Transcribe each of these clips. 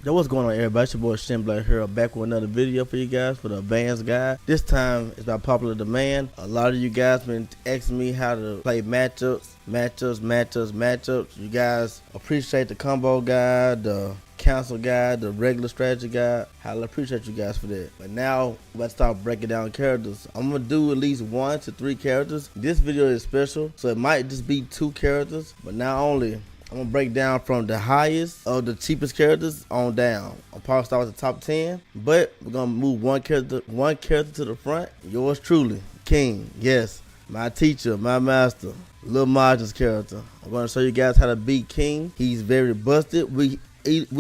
Yo, what's going on, everybody? It's your boy ShinFolk here, back with another video for you guys for the advanced guide. This time it's by popular demand. A lot of you guys been asking me how to play matchups. You guys appreciate the combo guide, the council guide, the regular strategy guide. I appreciate you guys for that. But now let's start breaking down characters. I'm gonna do at least 1 to 3 characters. This video is special, so it might just be 2 characters, but not only. I'm gonna break down from the highest of the cheapest characters on down. I'll probably start with the top 10, but we're gonna move one character to the front. Yours truly, King. Yes, my teacher, my master, Lil Majin's character. I'm gonna show you guys how to beat King. He's very busted. We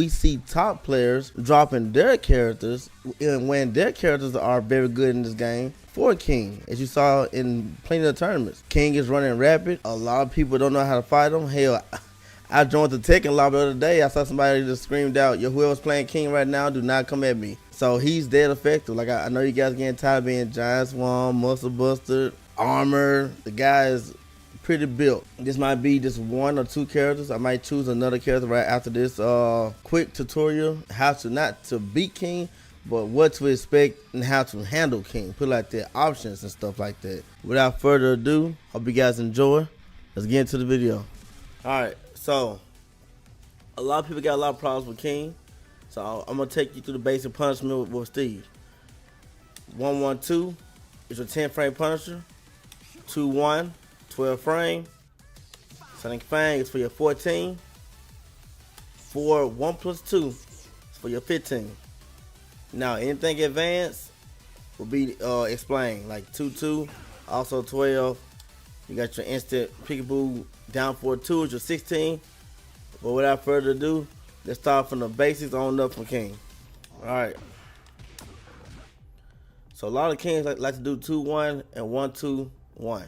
see top players dropping their characters and when their characters are very good in this game for King, as you saw in plenty of tournaments. King is running rapid. A lot of people don't know how to fight him. Hell, I joined the Tekken lobby the other day. I saw somebody just screamed out, "Yo, whoever's playing King right now, do not come at me." So he's dead effective. Like I know you guys getting tired of being Giant Swarm, Muscle Buster, Armor. The guy is pretty built. This might be just 1 or 2 characters. I might choose another character right after this quick tutorial, how to not to beat King, but what to expect and how to handle King. Put like that, options and stuff like that. Without further ado, hope you guys enjoy. Let's get into the video. Alright, so a lot of people got a lot of problems with King. So I'm gonna take you through the basic punishment with Steve. 1-1-2 is your 10 frame punisher. 2-1, 12 frame. Sonic Fang is for your 14. 4-1+2 is for your 15. Now anything advanced will be explained, like 2-2, also 12. You got your instant peekaboo down for 2 is your 16. But without further ado, let's start from the basics on up for King. Alright. So a lot of Kings like to do 2-1 and 1-2-1.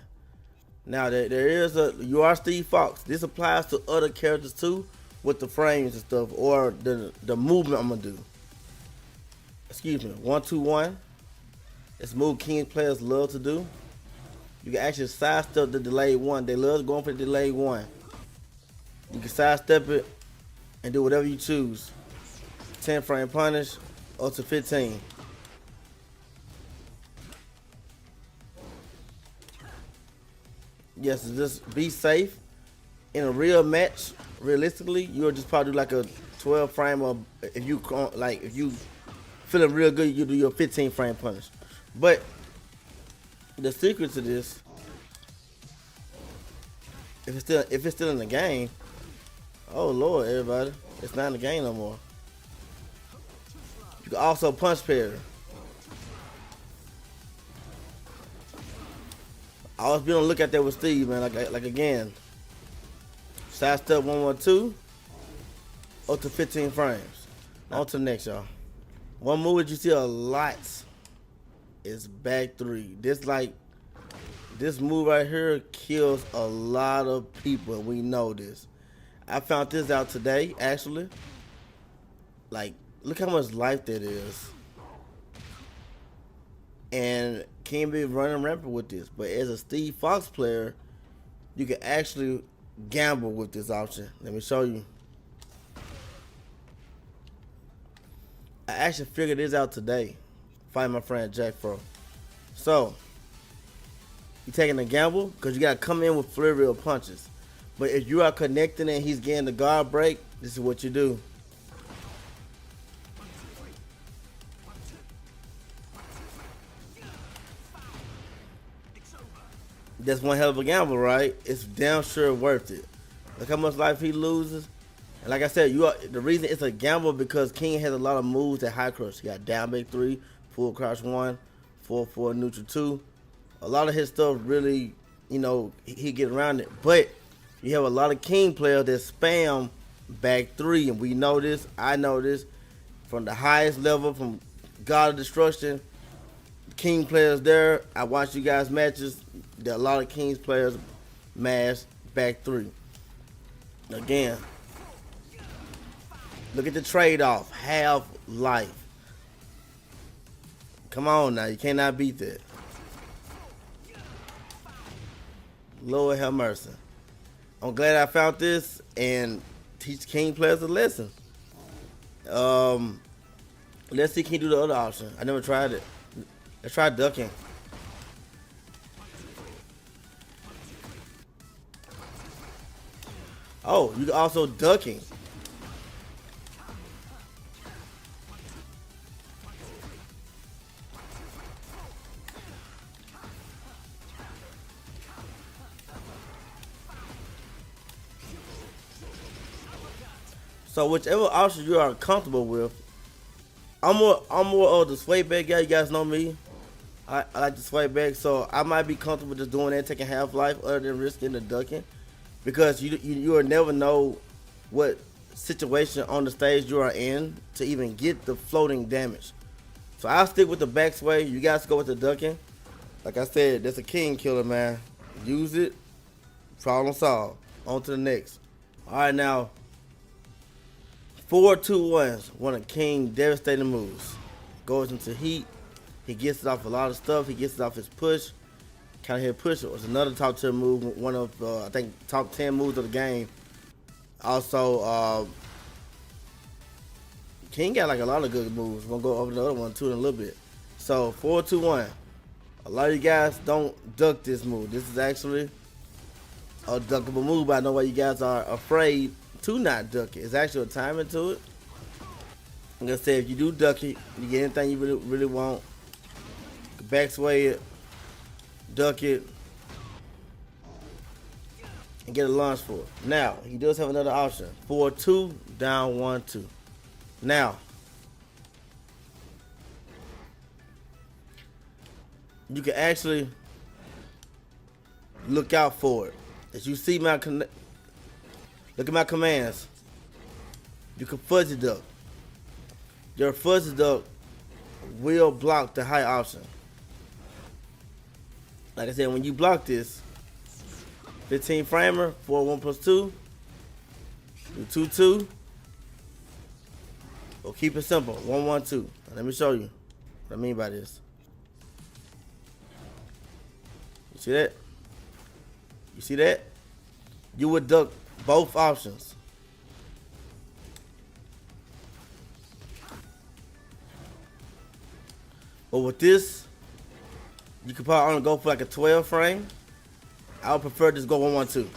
Now there is you are Steve Fox. This applies to other characters too, with the frames and stuff, or the movement I'm gonna do. Excuse me, 1-2-1. It's a move King players love to do. You can actually sidestep the delayed 1. They love going for the delayed 1. You can sidestep it and do whatever you choose. 10 frame punish up to 15. Yes, just be safe. In a real match, realistically, you'll just probably do like a 12 frame, or if you feeling real good, you do your 15 frame punish. But the secret to this, if it's still in the game, oh Lord, everybody, it's not in the game no more. You can also punch parry. I always be on the look at that with Steve, man. Like again, sidestep 1-1-2 up to 15 frames. On to the next, y'all. One move that you see a lot is back 3. This move right here kills a lot of people, and we know this. I found this out today, actually. Like, look how much life that is. And King be running rampant with this. But as a Steve Fox player, you can actually gamble with this option. Let me show you. I actually figured this out today, fighting my friend Jack Fro. So, you're taking a gamble because you got to come in with flurry of punches. But if you are connecting and he's getting the guard break, this is what you do. That's one hell of a gamble, right? It's damn sure worth it. Look how much life he loses. And like I said, the reason it's a gamble because King has a lot of moves that high crush. He got down big 3, full crouch 1, 4-4 neutral 2. A lot of his stuff really, you know, he get around it. But you have a lot of King players that spam back 3, and we know this. I know this from the highest level, from God of Destruction. King players there. I watch you guys matches. There are a lot of Kings players mash back 3. Again, look at the trade-off. Half life. Come on now, you cannot beat that. Lord have mercy. I'm glad I found this and teach King players a lesson. Let's see, can you do the other option? I never tried it. Let's try ducking. Oh, you can also ducking. So whichever option you are comfortable with. I'm more of the sway back guy. You guys know me. I like to sway back, so I might be comfortable just doing that, taking half life, other than risking the ducking, because you will never know what situation on the stage you are in to even get the floating damage. So I'll stick with the back sway. You guys go with the ducking. Like I said, that's a king killer, man. Use it. Problem solved. On to the next. All right, now 4-2-1s. One of King devastating moves. Goes into heat. He gets it off a lot of stuff. He gets it off his push. Kind of hit push. It was another top 10 move. One of I think top 10 moves of the game. Also, King got like a lot of good moves. We're gonna go over the other one too in a little bit. So 4-2-1. A lot of you guys don't duck this move. This is actually a duckable move, but I know why you guys are afraid to not duck it. It's actually a timing to it. I'm gonna say if you do duck it, you get anything you really want. Back sway it, duck it, and get a launch for it. Now he does have another option: 4-2, down 1-2. Now you can actually look out for it. As you see look at my commands. You can fuzzy duck. Your fuzzy duck will block the high option. Like I said, when you block this, 15 framer, 4-1+2, do 2-2, or keep it simple, 1-1-2. Now, let me show you what I mean by this. You see that? You see that? You would duck both options. But with this, you could probably only go for like a 12 frame. I would prefer just go 1-1-2.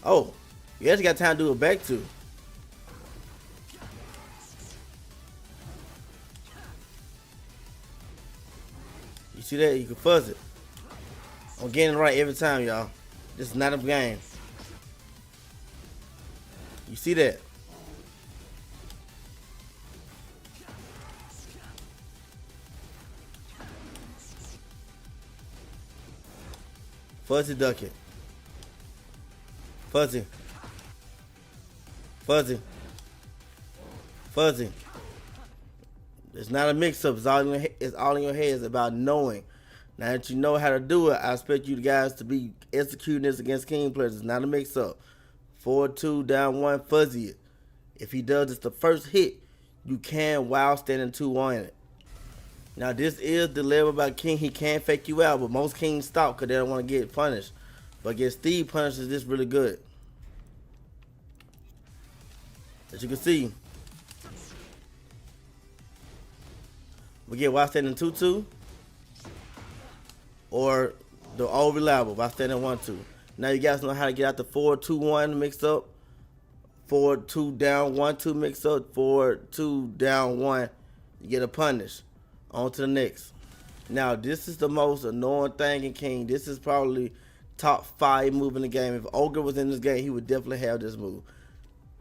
Oh, you actually got time to do it back two. You see that? You can fuzz it. I'm getting it right every time, y'all. This is not a game. You see that? Fuzzy duck it. Fuzzy. Fuzzy. Fuzzy. It's not a mix-up. It's all in your head. It's about knowing. Now that you know how to do it, I expect you guys to be executing this against King players. It's not a mix-up. 4-2, down 1, fuzzy it. If he does this the first hit, you can while standing 2 on it. Now this is the level about King. He can fake you out, but most Kings stop because they don't want to get punished. But against Steve punishes this really good. As you can see, we get while standing 2-2, or the old reliable while standing 1-2. Now you guys know how to get out the 4-2-1 mix up, 4-2 down 1-2 mix up, 4-2 down 1. You get a punish. On to the next. Now this is the most annoying thing in King. This is probably top 5 move in the game. If Ogre was in this game, he would definitely have this move.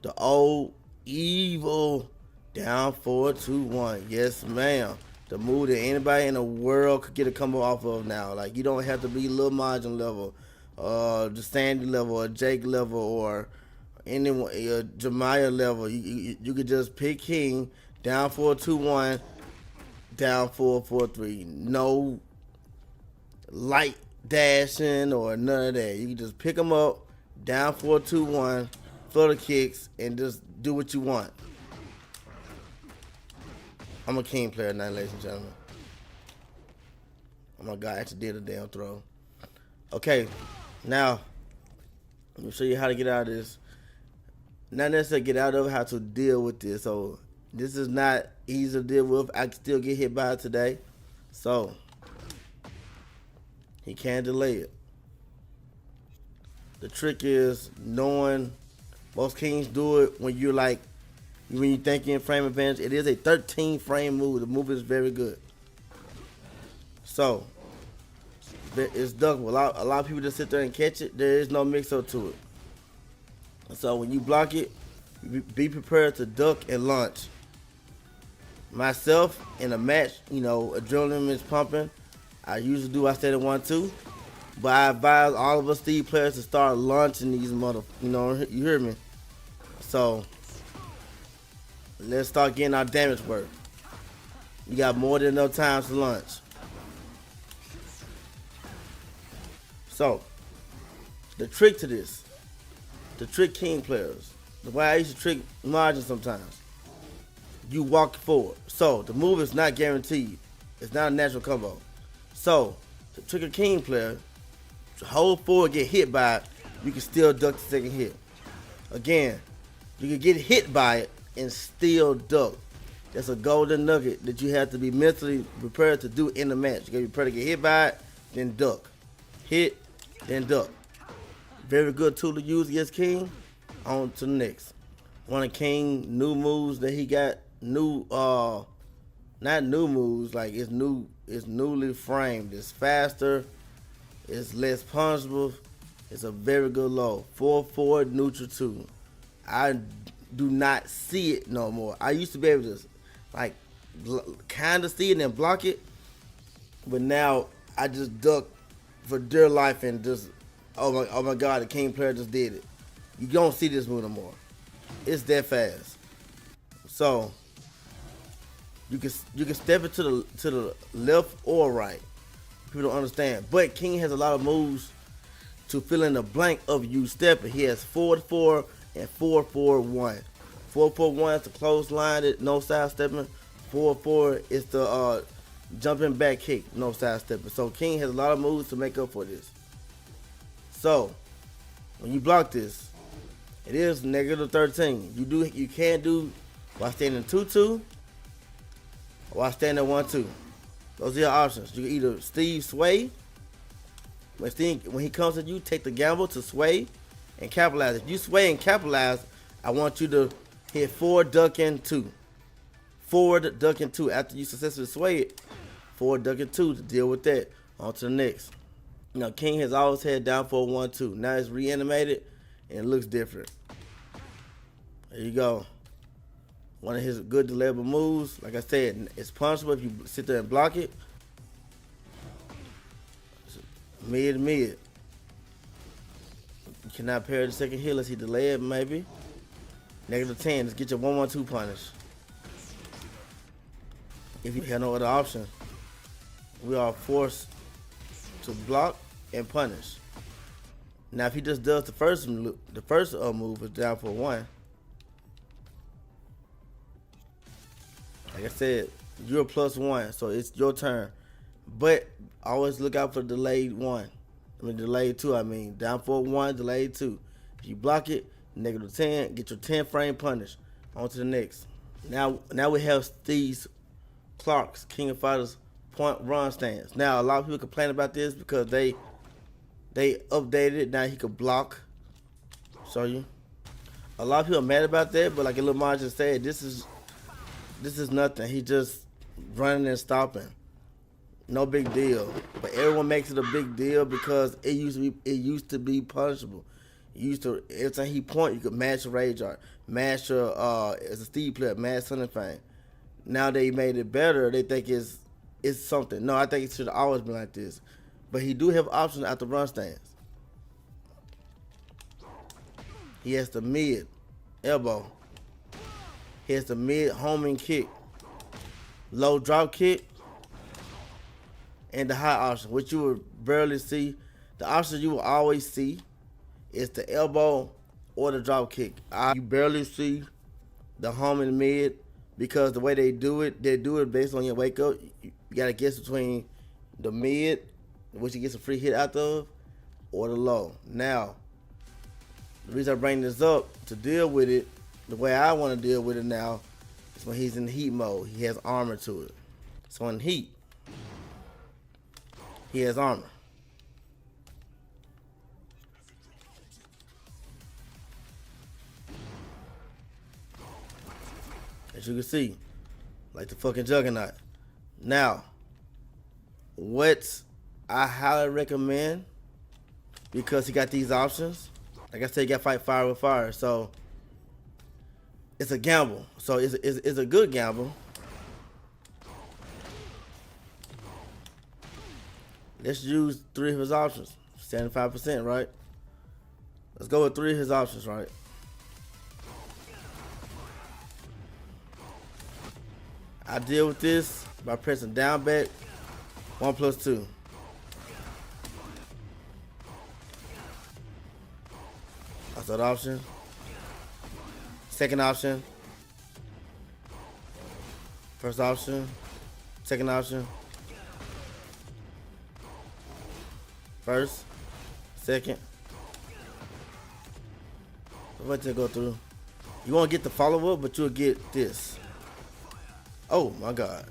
The old evil down 4-2-1. Yes, ma'am. The move that anybody in the world could get a combo off of now. Like, you don't have to be Lil Margin level, the Sandy level, or Jake level, or anyone, Jemiah level. You could just pick King, down 4-2-1, down 4-4-3. No light dashing or none of that. You can just pick them up, down 4-2-1, flutter kicks, and just do what you want. I'm a King player now, ladies and gentlemen. Oh my God, I actually did a damn throw. Okay, now, let me show you how to get out of this. not necessarily get out of, how to deal with this. So this is not easy to deal with. I can still get hit by it today. So he can't delay it. The trick is knowing, most kings do it when you're like, when you think you're in frame advantage. It is a 13 frame move. The move is very good. So it's duckable. A lot of people just sit there and catch it. There is no mix up to it. So when you block it, be prepared to duck and launch. Myself in a match, you know, adrenaline is pumping. I usually do, I stay at 1-2. But I advise all of us Steve players to start launching these you know, you hear me? So let's start getting our damage work. You got more than enough time to launch. So the trick to this, to trick king players, the way I used to trick margin sometimes, you walk forward. So the move is not guaranteed. It's not a natural combo. So to trick a king player, hold forward, get hit by it, you can still duck the second hit. Again, you can get hit by it and still duck. That's a golden nugget that you have to be mentally prepared to do in the match. You gotta be prepared to get hit by it, then duck. Hit, then duck. Very good tool to use against king. On to the next. One of king new moves that he got, not new moves, like it's newly framed. It's faster, it's less punishable. It's a very good low. 4-4 neutral 2. I do not see it no more. I used to be able to like kind of see it and block it, but now I just duck for dear life and just, oh my god, the king player just did it. You don't see this move no more. It's that fast. So you can step it to the left or right. People don't understand, but king has a lot of moves to fill in the blank of you stepping. He has 4-4 and 4-4-1. 4-4-1 is the close line, no side stepping. 4-4 is the jumping back kick, no side stepping. So king has a lot of moves to make up for this. So when you block this, it is negative 13. You can do while standing 2-2 or while standing 1-2. Those are your options. You can either Steve sway. When he comes at you, take the gamble to sway and capitalize. If you sway and capitalize, I want you to hit forward, duck, and 2. Forward, duck, and 2. After you successfully sway it, forward, duck, and 2 to deal with that. On to the next. Now, king has always had down for 1-2. Now it's reanimated and it looks different. There you go. One of his good delayable moves. Like I said, it's punishable if you sit there and block it. Mid to mid. You cannot parry the second hit unless he delay it, maybe. Negative 10. Let's get your 1-1-2 punish. If you have no other option, we are forced to block and punish. Now, if he just does the first move is down for 1. Like I said, you're +1, so it's your turn. But always look out for delayed 1. Delayed 2, Down for 1, delayed 2. If you block it, negative 10, get your 10 frame punish. On to the next. Now we have Steve Clark's King of Fighters point run stance. Now, a lot of people complain about this because they updated it. Now he could block. Show you. A lot of people are mad about that, but like a little margin said, this is nothing. He just running and stopping. No big deal. But everyone makes it a big deal because it used to be punishable. Every time he point, you could match a rage art, match as a Steve player, match something fame. Now they made it better. They think it's something. No, I think it should have always been like this. But he do have options at the run stance. He has the mid elbow. He has the mid homing kick, low drop kick, and the high option, which you will barely see. The option you will always see is the elbow or the drop kick. You barely see the homing mid because the way they do it based on your wake up. You gotta guess between the mid, which he gets a free hit out of, or the low. Now, The reason I bring this up to deal with it, the way I want to deal with it now, is when he's in heat mode. He has armor to it. So in heat, he has armor. As you can see, like the fucking Juggernaut. Now, what I highly recommend, because he got these options, like I said, you got to fight fire with fire. So it's a gamble. So it's a good gamble. Let's use 3 of his options. 75%, right? Let's go with 3 of his options, right? I deal with this by pressing down back, 1+2. That's that option. Second option. First option. Second option. First. Second. Let that go through. You won't get the follow up, but you'll get this. Oh my God.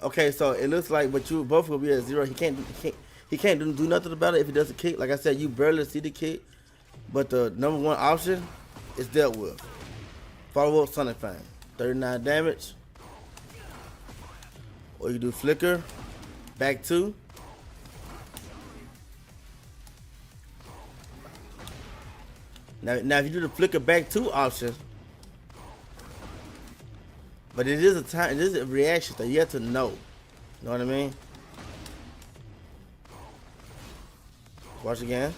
Okay, so it looks like, but you both will be at 0. He can't do nothing about it if he does a kick. Like I said, you barely see the kick, but the number 1 option is dealt with. Follow up Sonic Fang, 39 damage. Or you do flicker, back 2. Now if you do the flicker back 2 option, but it is a reaction that you have to know. You know what I mean? Watch again.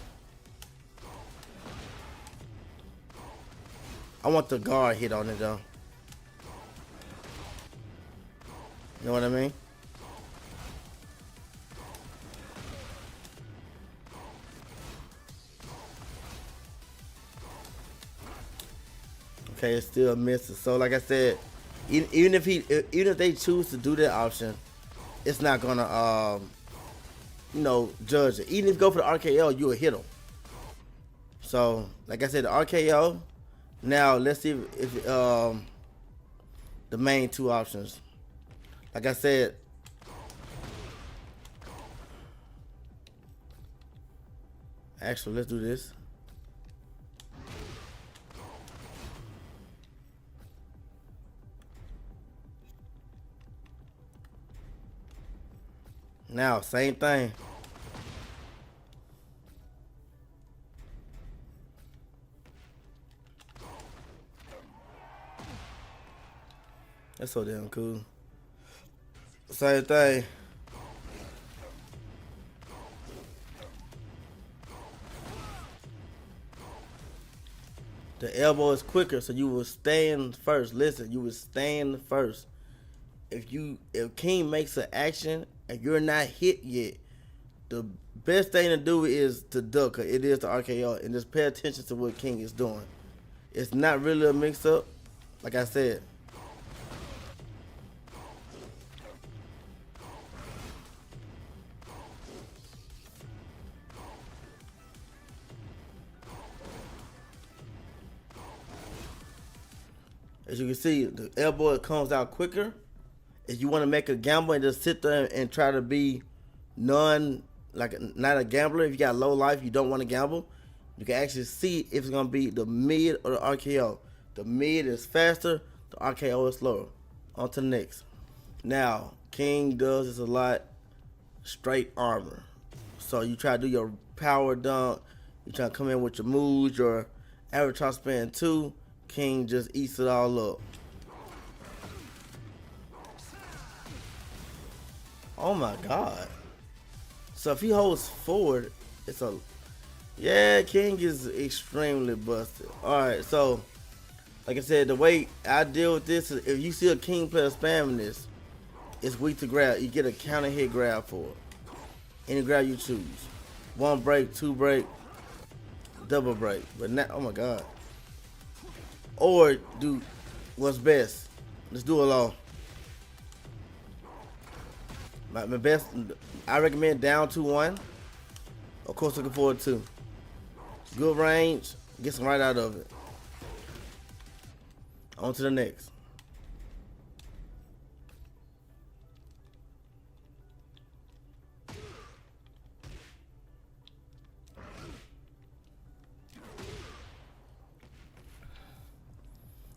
I want the guard hit on it though. You know what I mean? Okay, it's still missing. So like I said, even if they choose to do that option, it's not gonna judge it. Even if you go for the RKO, you'll hit them. So like I said, the RKO. Now let's see if the main 2 options. Like I said, actually let's do this. Now, same thing. That's so damn cool. Same thing. The elbow is quicker, so you will stand first. Listen, you will stand first. If King makes an action and you're not hit yet, the best thing to do is to duck. It is the RKO, and just pay attention to what King is doing. It's not really a mix-up, like I said. As you can see, the elbow comes out quicker. If you want to make a gamble and just sit there and try to be not a gambler, if you got low life, you don't want to gamble, you can actually see if it's going to be the mid or the RKO. The mid is faster, the RKO is slower. On to the next. Now, King does this a lot, straight armor. So you try to do your power dunk, you try to come in with your moves, your average top span 2, King just eats it all up. Oh my God. So if he holds forward, King is extremely busted. Alright, so like I said, the way I deal with this is if you see a King player spamming this, it's weak to grab. You get a counter hit grab for it. Any grab you choose. 1 break, 2 break, double break. But now, oh my God. Or do what's best. Let's do it all. My best, I recommend down 2-1. Of course, looking forward to. Good range, get some right out of it. On to the next.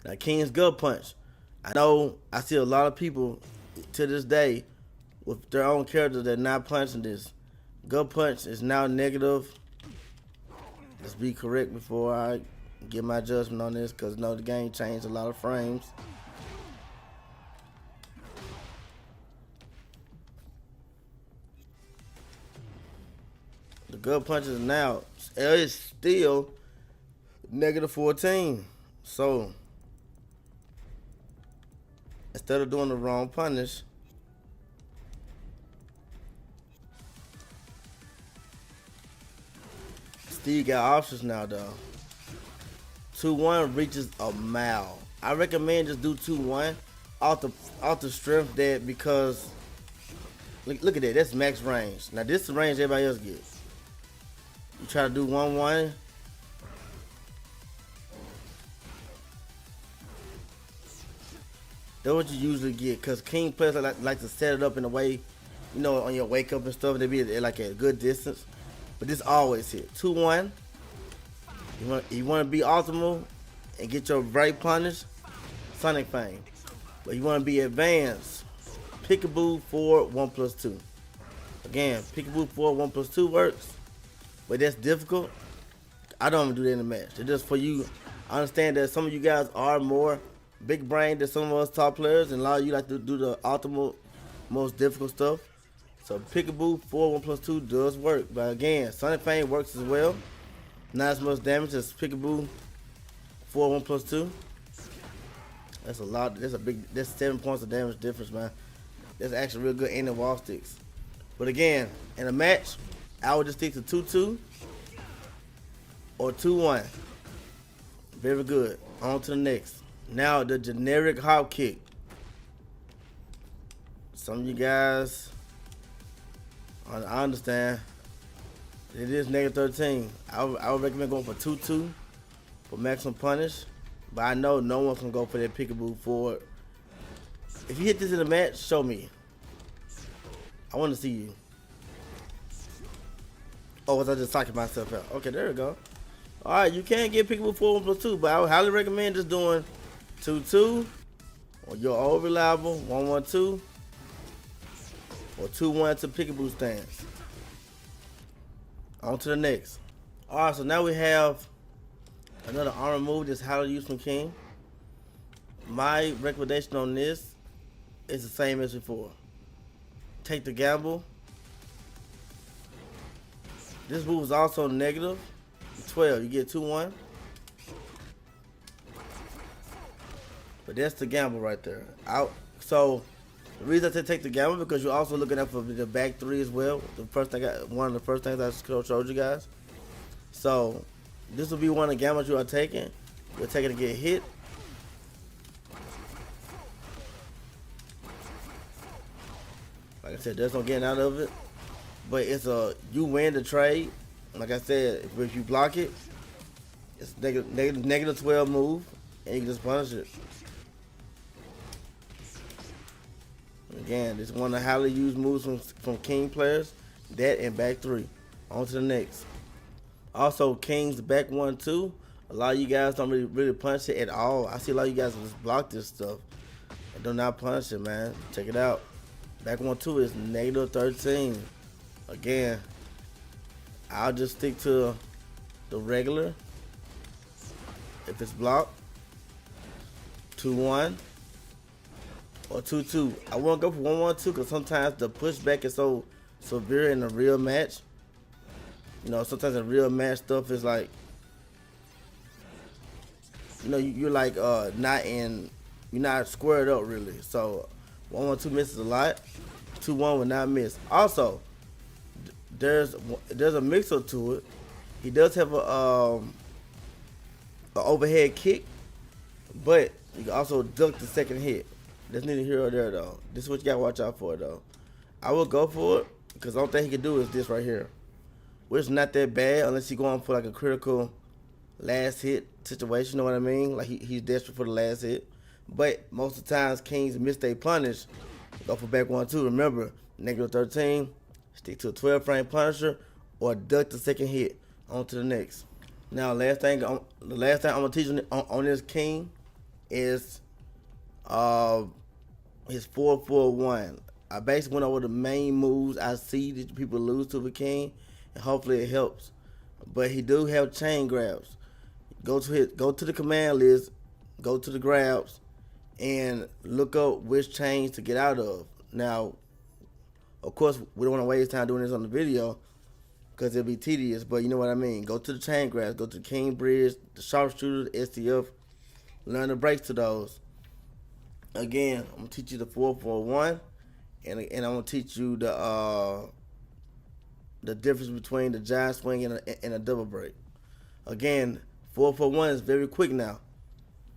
Now, King's Gut Punch. I know I see a lot of people to this day with their own characters that are not punching this. Gut Punch is now negative. Let's be correct before I get my judgment on this, because the game changed a lot of frames. The Gut Punch is now, it's still negative 14. So instead of doing the wrong punish, Steve got options now though. 2-1 reaches a mile. I recommend just do 2-1 off the strength that, because look at that, that's max range. Now this is the range everybody else gets. You try to do 1-1. That's what you usually get, because King players like to set it up in a way, you know, on your wake up and stuff, they be at like a good distance. But this always hit. 2-1. You want to be optimal and get your right punish, Sonic Fame. But you want to be advanced, Peekaboo 4 1+2. Again, Peekaboo 4 1+2 works, but that's difficult. I don't even do that in the match. It's just for you. I understand that some of you guys are more big brain than some of us top players, and a lot of you like to do the optimal, most difficult stuff. So Peekaboo 4 1+2 does work, but again, Sonic Fame works as well. Not as much damage as Peekaboo 4 1+2. That's a lot. That's 7 points of damage difference, man. That's actually real good in the wall sticks. But again, in a match, I would just stick to 2-2 or 2-1. Very good. On to the next. Now the generic HopKick. Some of you guys, I understand. It is negative 13. I would recommend going for 2-2 for maximum punish. But I know no one's gonna go for that Peekaboo 4. If you hit this in a match, show me. I want to see you. Oh, was I just talking myself out? Okay, there we go. Alright, you can get Peekaboo 4 1+2, but I would highly recommend just doing 2-2 or your old reliable 1-1-2 or 2-1 to Peekaboo stance. On to the next. Alright, so now we have another armor move that's highly used from King. My recommendation on this is the same as before. Take the gamble. This move is also negative 12. You get 2-1. But that's the gamble right there. So the reason I say take the gamble, because you're also looking at for the back 3 as well. One of the first things I showed you guys. So this will be one of the gambles you are taking. You're taking to get hit. Like I said, there's no getting out of it. But it's you win the trade. Like I said, if you block it, it's negative 12 move, and you can just punish it. Again, this is one of the highly used moves from King players. That and back 3. On to the next. Also, King's back 1-2. A lot of you guys don't really punish it at all. I see a lot of you guys just block this stuff and do not punish it, man. Check it out. Back 1-2 is negative 13. Again, I'll just stick to the regular. If it's blocked, 2-1 or 2-2. I won't go for 1-1-2 because sometimes the pushback is so severe in a real match. You know, sometimes in real match stuff is like, you know, you're like you're not squared up really. So 1-1-2 misses a lot. 2-1 will not miss. Also, there's a mixer to it. He does have a overhead kick, but you can also duck the second hit. That's neither here or there though. This is what you gotta watch out for though. I will go for it because the only thing he can do is this right here, which is not that bad unless he going for like a critical last hit situation. You know what I mean? Like he's desperate for the last hit. But most of the times kings miss their punish. Go for back 1-2. Remember, -13. Stick to a 12 frame punisher or duck the second hit. On to the next. Now, the last thing I'm gonna teach you on this king is his 4-4-1. I basically went over the main moves I see that people lose to the king, and hopefully it helps. But he do have chain grabs. Go to the command list, go to the grabs, and look up which chains to get out of. Now, of course, we don't want to waste time doing this on the video because it'll be tedious, but you know what I mean. Go to the chain grabs, go to the king bridge, the sharpshooter, the STF, learn the breaks to those. Again, I'm going to teach you the 4-4-1, and I'm going to teach you the difference between the giant swing and a double break. Again, 4-4-1 is very quick now.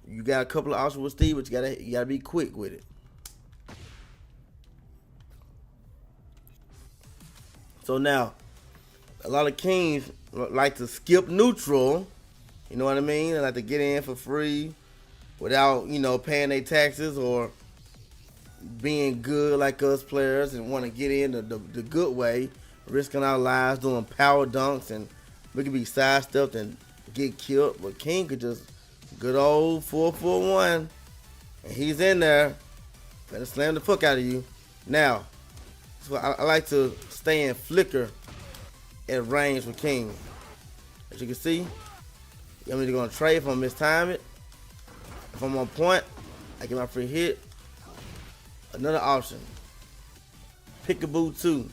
You got a couple of options with Steve, but you gotta be quick with it. So now, a lot of kings like to skip neutral. You know what I mean? They like to get in for free without, paying their taxes or being good like us players and want to get in the good way, risking our lives doing power dunks, and we could be sidestepped and get killed. But king could just good old 4-4-1, and he's in there. Better slam the fuck out of you. Now, so I like to stay in flicker at range with king. As you can see, I'm either gonna trade if I mistime it. If I'm on point, I get my free hit. Another option, Peekaboo 2.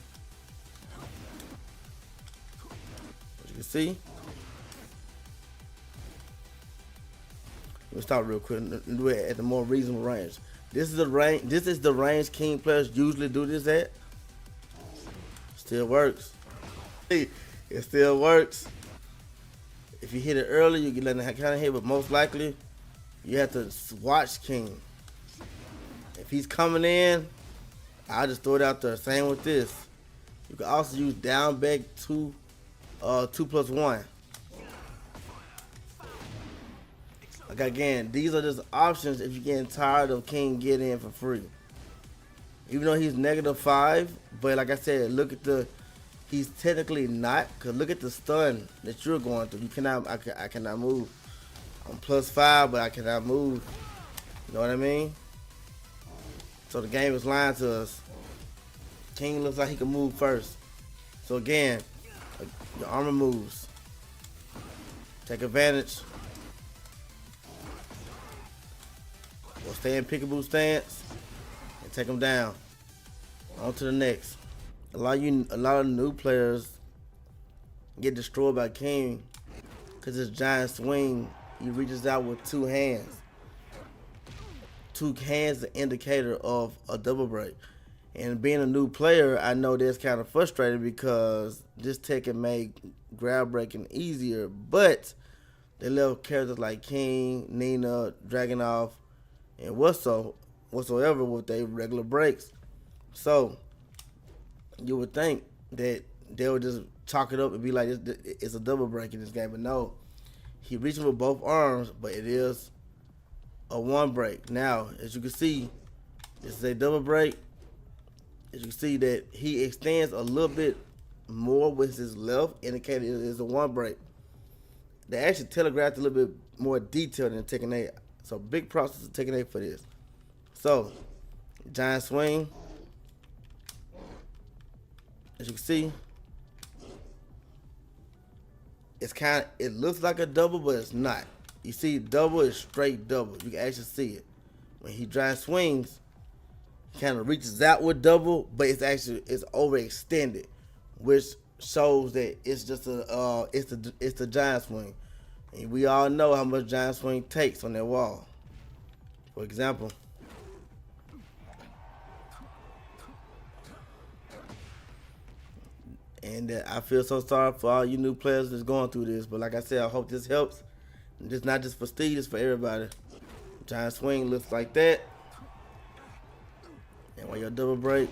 As you can see. Let me stop real quick and do it at the more reasonable range. This is the range king players usually do this at. Still works. It still works. If you hit it early, you get that kind of hit, but most likely you have to watch king. If he's coming in, I'll just throw it out there. Same with this. You can also use down back 2+1. Like again, these are just options if you're getting tired of king getting in for free. Even though he's -5, but like I said, look at he's technically not, cause look at the stun that you're going through. You cannot, I cannot move. I'm +5, but I cannot move. You know what I mean? So the game is lying to us. King looks like he can move first. So again, your armor moves. Take advantage. Or stay in peekaboo stance and take them down. On to the next. A lot of new players get destroyed by king because his giant swing, he reaches out with 2 hands. 2 hands is an indicator of a double break. And being a new player, I know that's kind of frustrating because this Tekken made grab breaking easier, but they left characters like King, Nina, Dragunov, and whatsoever with their regular breaks. So you would think that they would just chalk it up and be like, it's a double break in this game, but no. He reaches with both arms, but it is a 1 break. Now, as you can see, this is a double break. As you can see that he extends a little bit more with his left, indicating it is a 1 break. They actually telegraphed a little bit more detail than Tekken 8. So big props to Tekken 8 for this. So, giant swing. As you can see, it looks like a double, but it's not. You see, double is straight double. You can actually see it. When he giant swings, he kind of reaches out with double, but it's overextended, which shows that it's just it's the giant swing. And we all know how much giant swing takes on that wall. For example, and I feel so sorry for all you new players that's going through this. But like I said, I hope this helps. It's not just for Steve, it's for everybody. Giant swing looks like that. And when your double break,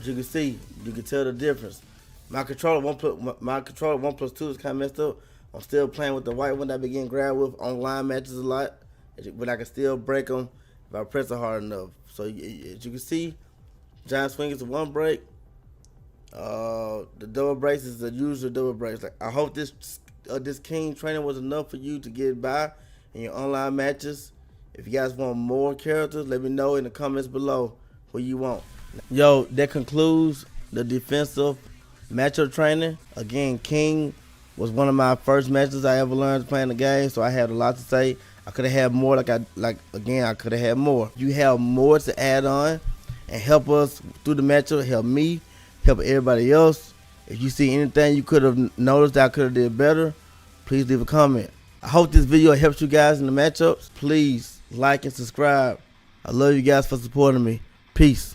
As you can see, you can tell the difference. My controller 1+2 is kind of messed up. I'm still playing with the white one that I begin grab with online matches a lot, but I can still break them if I press it hard enough. So as you can see, giant swing is the one break. The double breaks is the usual double breaks. Like, I hope this King training was enough for you to get by in your online matches. If you guys want more characters, let me know in the comments below who you want. Yo, that concludes the defensive matchup training. Again, King was one of my first matches I ever learned playing the game, so I had a lot to say. I could have had more, I could have had more. You have more to add on and help us through the matchup, help me, help everybody else. If you see anything you could have noticed that I could have did better, please leave a comment. I hope this video helps you guys in the matchups. Please like and subscribe. I love you guys for supporting me. Peace.